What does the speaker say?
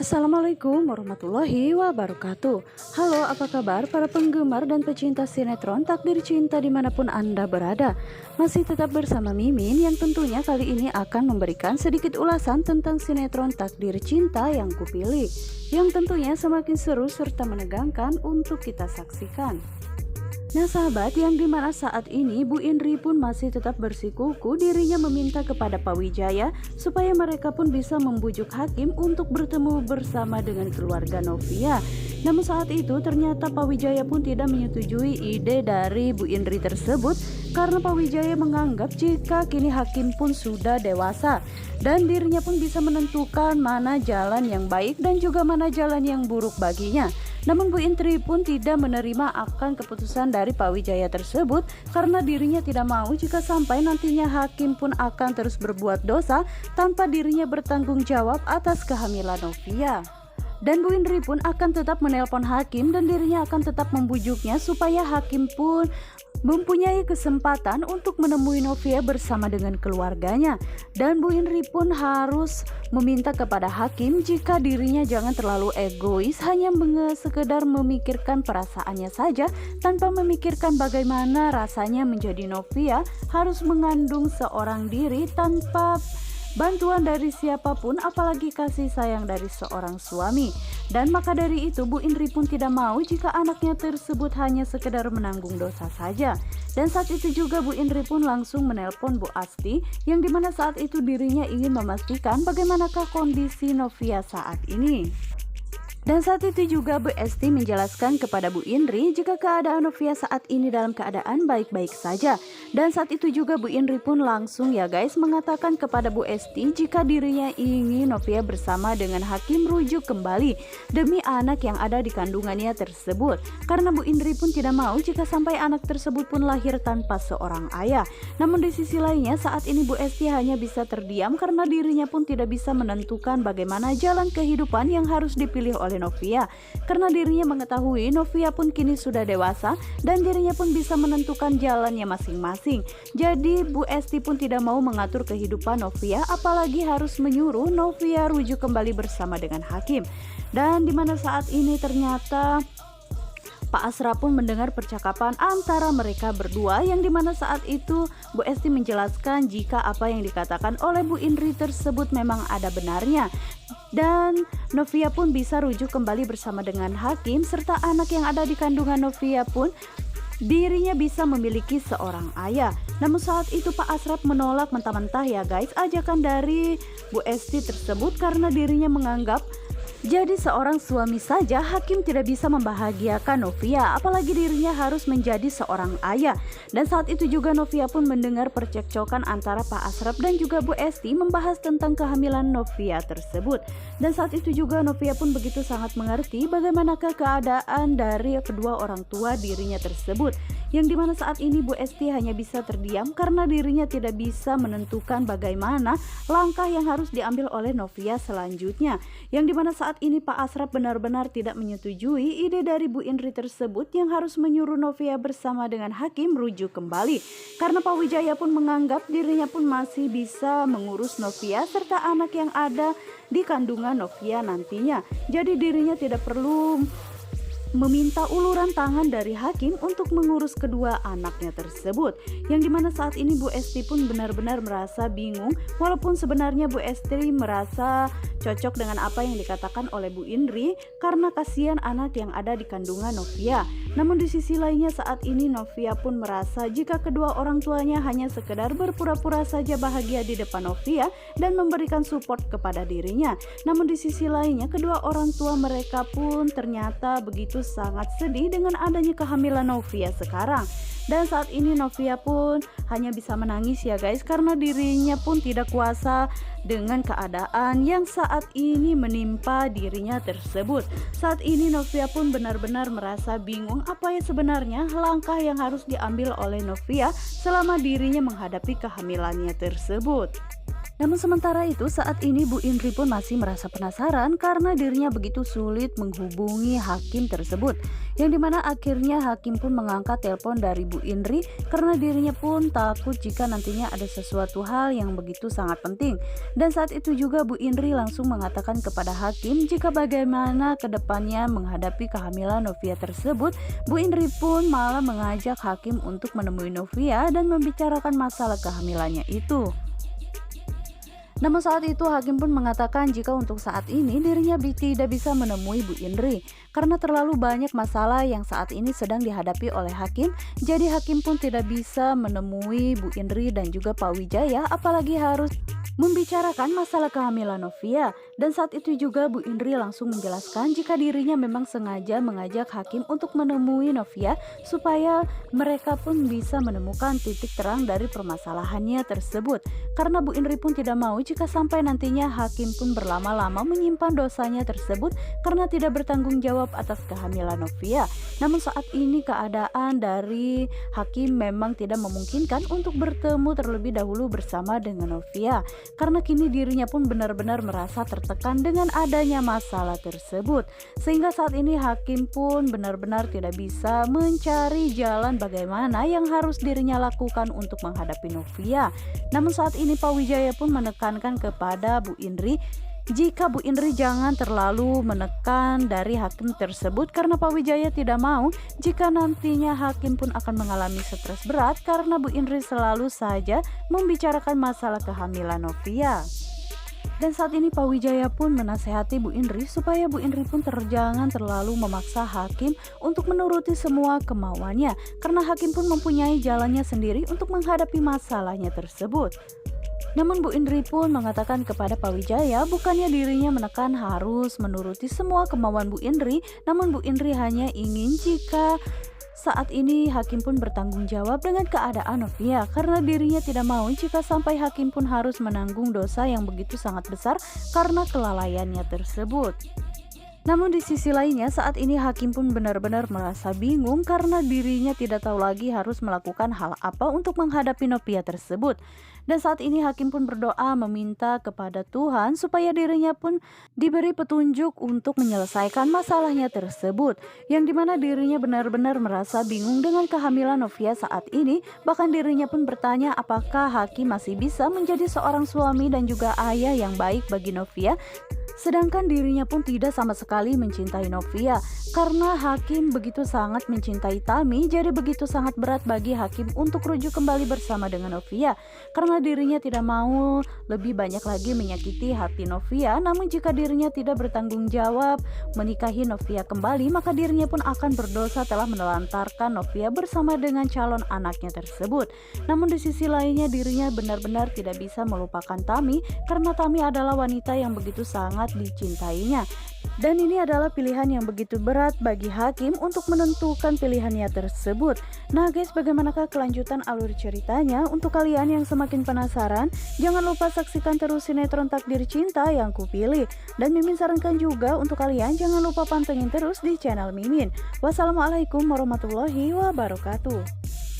Assalamualaikum warahmatullahi wabarakatuh. Halo, apa kabar para penggemar dan pecinta sinetron Takdir Cinta dimanapun Anda berada. Masih tetap bersama Mimin yang tentunya kali ini akan memberikan sedikit ulasan tentang sinetron Takdir Cinta yang kupilih, yang tentunya semakin seru serta menegangkan untuk kita saksikan. Nah sahabat, yang dimana saat ini Bu Indri pun masih tetap bersikukuh dirinya meminta kepada Pak Wijaya supaya mereka pun bisa membujuk hakim untuk bertemu bersama dengan keluarga Novia. Namun saat itu ternyata Pak Wijaya pun tidak menyetujui ide dari Bu Indri tersebut karena Pak Wijaya menganggap jika kini hakim pun sudah dewasa dan dirinya pun bisa menentukan mana jalan yang baik dan juga mana jalan yang buruk baginya. Namun Bu Indri pun tidak menerima akan keputusan dari Pak Wijaya tersebut karena dirinya tidak mau jika sampai nantinya hakim pun akan terus berbuat dosa tanpa dirinya bertanggung jawab atas kehamilan Novia. Dan Bu Indri pun akan tetap menelpon hakim dan dirinya akan tetap membujuknya supaya hakim pun mempunyai kesempatan untuk menemui Novia bersama dengan keluarganya. Dan Bu Indri pun harus meminta kepada hakim jika dirinya jangan terlalu egois, hanya sekedar memikirkan perasaannya saja tanpa memikirkan bagaimana rasanya menjadi Novia harus mengandung seorang diri tanpa bantuan dari siapapun, apalagi kasih sayang dari seorang suami. Dan maka dari itu Bu Indri pun tidak mau jika anaknya tersebut hanya sekedar menanggung dosa saja. Dan saat itu juga Bu Indri pun langsung menelpon Bu Asti, yang dimana saat itu dirinya ingin memastikan bagaimanakah kondisi Novia saat ini. Dan saat itu juga Bu Esti menjelaskan kepada Bu Indri jika keadaan Novia saat ini dalam keadaan baik-baik saja. Dan saat itu juga Bu Indri pun langsung ya guys mengatakan kepada Bu Esti jika dirinya ingin Novia bersama dengan hakim rujuk kembali demi anak yang ada di kandungannya tersebut. Karena Bu Indri pun tidak mau jika sampai anak tersebut pun lahir tanpa seorang ayah. Namun di sisi lainnya saat ini Bu Esti hanya bisa terdiam karena dirinya pun tidak bisa menentukan bagaimana jalan kehidupan yang harus dipilih oleh Novia, karena dirinya mengetahui Novia pun kini sudah dewasa dan dirinya pun bisa menentukan jalannya masing-masing. Jadi Bu Esti pun tidak mau mengatur kehidupan Novia, apalagi harus menyuruh Novia rujuk kembali bersama dengan hakim. Dan dimana saat ini ternyata Pak Asra pun mendengar percakapan antara mereka berdua, yang dimana saat itu Bu Esti menjelaskan jika apa yang dikatakan oleh Bu Indri tersebut memang ada benarnya. Dan Novia pun bisa rujuk kembali bersama dengan hakim, serta anak yang ada di kandungan Novia pun dirinya bisa memiliki seorang ayah. Namun saat itu Pak Asraf menolak mentah-mentah ya guys ajakan dari Bu Esti tersebut karena dirinya menganggap jadi seorang suami saja hakim tidak bisa membahagiakan Novia, apalagi dirinya harus menjadi seorang ayah. Dan saat itu juga Novia pun mendengar percekcokan antara Pak Asraf dan juga Bu Esti membahas tentang kehamilan Novia tersebut. Dan saat itu juga Novia pun begitu sangat mengerti bagaimanakah keadaan dari kedua orang tua dirinya tersebut, yang dimana saat ini Bu Esti hanya bisa terdiam karena dirinya tidak bisa menentukan bagaimana langkah yang harus diambil oleh Novia selanjutnya. Yang dimana saat ini Pak Asraf benar-benar tidak menyetujui ide dari Bu Indri tersebut yang harus menyuruh Novia bersama dengan hakim rujuk kembali, karena Pak Wijaya pun menganggap dirinya pun masih bisa mengurus Novia serta anak yang ada di kandungan Novia nantinya. Jadi dirinya tidak perlu meminta uluran tangan dari hakim untuk mengurus kedua anaknya tersebut, yang dimana saat ini Bu Esti pun benar-benar merasa bingung, walaupun sebenarnya Bu Esti merasa cocok dengan apa yang dikatakan oleh Bu Indri karena kasihan anak yang ada di kandungan Novia. Namun di sisi lainnya saat ini Novia pun merasa jika kedua orang tuanya hanya sekedar berpura-pura saja bahagia di depan Novia dan memberikan support kepada dirinya. Namun di sisi lainnya kedua orang tua mereka pun ternyata begitu sangat sedih dengan adanya kehamilan Novia sekarang. Dan saat ini Novia pun hanya bisa menangis ya guys, karena dirinya pun tidak kuasa dengan keadaan yang saat ini menimpa dirinya tersebut. Saat ini Novia pun benar-benar merasa bingung apa ya sebenarnya langkah yang harus diambil oleh Novia selama dirinya menghadapi kehamilannya tersebut. Namun sementara itu saat ini Bu Indri pun masih merasa penasaran karena dirinya begitu sulit menghubungi hakim tersebut. Yang dimana akhirnya hakim pun mengangkat telepon dari Bu Indri karena dirinya pun takut jika nantinya ada sesuatu hal yang begitu sangat penting. Dan saat itu juga Bu Indri langsung mengatakan kepada hakim jika bagaimana kedepannya menghadapi kehamilan Novia tersebut. Bu Indri pun malah mengajak hakim untuk menemui Novia dan membicarakan masalah kehamilannya itu. Namun saat itu hakim pun mengatakan jika untuk saat ini dirinya tidak bisa menemui Bu Indri karena terlalu banyak masalah yang saat ini sedang dihadapi oleh hakim. Jadi hakim pun tidak bisa menemui Bu Indri dan juga Pak Wijaya apalagi harus membicarakan masalah kehamilan Novia. Dan saat itu juga Bu Indri langsung menjelaskan jika dirinya memang sengaja mengajak hakim untuk menemui Novia supaya mereka pun bisa menemukan titik terang dari permasalahannya tersebut. Karena Bu Indri pun tidak mau jika sampai nantinya hakim pun berlama-lama menyimpan dosanya tersebut karena tidak bertanggung jawab atas kehamilan Novia. Namun saat ini keadaan dari hakim memang tidak memungkinkan untuk bertemu terlebih dahulu bersama dengan Novia. Karena kini dirinya pun benar-benar merasa tertekan dengan adanya masalah tersebut. Sehingga saat ini hakim pun benar-benar tidak bisa mencari jalan bagaimana yang harus dirinya lakukan untuk menghadapi Novia. Namun saat ini Pak Wijaya pun menekankan kepada Bu Indri jika Bu Indri jangan terlalu menekan dari hakim tersebut karena Pak Wijaya tidak mau jika nantinya hakim pun akan mengalami stres berat karena Bu Indri selalu saja membicarakan masalah kehamilan Novia. Dan saat ini Pak Wijaya pun menasehati Bu Indri supaya Bu Indri pun jangan terlalu memaksa hakim untuk menuruti semua kemauannya karena hakim pun mempunyai jalannya sendiri untuk menghadapi masalahnya tersebut. Namun Bu Indri pun mengatakan kepada Pak Wijaya bukannya dirinya menekan harus menuruti semua kemauan Bu Indri, namun Bu Indri hanya ingin jika saat ini hakim pun bertanggung jawab dengan keadaan Novia karena dirinya tidak mau jika sampai hakim pun harus menanggung dosa yang begitu sangat besar karena kelalaiannya tersebut. Namun di sisi lainnya saat ini hakim pun benar-benar merasa bingung karena dirinya tidak tahu lagi harus melakukan hal apa untuk menghadapi Novia tersebut. Dan saat ini hakim pun berdoa meminta kepada Tuhan supaya dirinya pun diberi petunjuk untuk menyelesaikan masalahnya tersebut. Yang dimana dirinya benar-benar merasa bingung dengan kehamilan Novia saat ini. Bahkan dirinya pun bertanya apakah hakim masih bisa menjadi seorang suami dan juga ayah yang baik bagi Novia. Sedangkan dirinya pun tidak sama sekali mencintai Novia karena hakim begitu sangat mencintai Tami, jadi begitu sangat berat bagi hakim untuk rujuk kembali bersama dengan Novia karena dirinya tidak mau lebih banyak lagi menyakiti hati Novia. Namun jika dirinya tidak bertanggung jawab menikahi Novia kembali, maka dirinya pun akan berdosa telah menelantarkan Novia bersama dengan calon anaknya tersebut. Namun di sisi lainnya dirinya benar-benar tidak bisa melupakan Tami karena Tami adalah wanita yang begitu sangat dicintainya. Dan ini adalah pilihan yang begitu berat bagi hakim untuk menentukan pilihannya tersebut. Nah guys, bagaimanakah kelanjutan alur ceritanya? Untuk kalian yang semakin penasaran, jangan lupa saksikan terus sinetron Takdir Cinta yang kupilih. Dan Mimin sarankan juga untuk kalian jangan lupa pantengin terus di channel Mimin. Wassalamualaikum warahmatullahi wabarakatuh.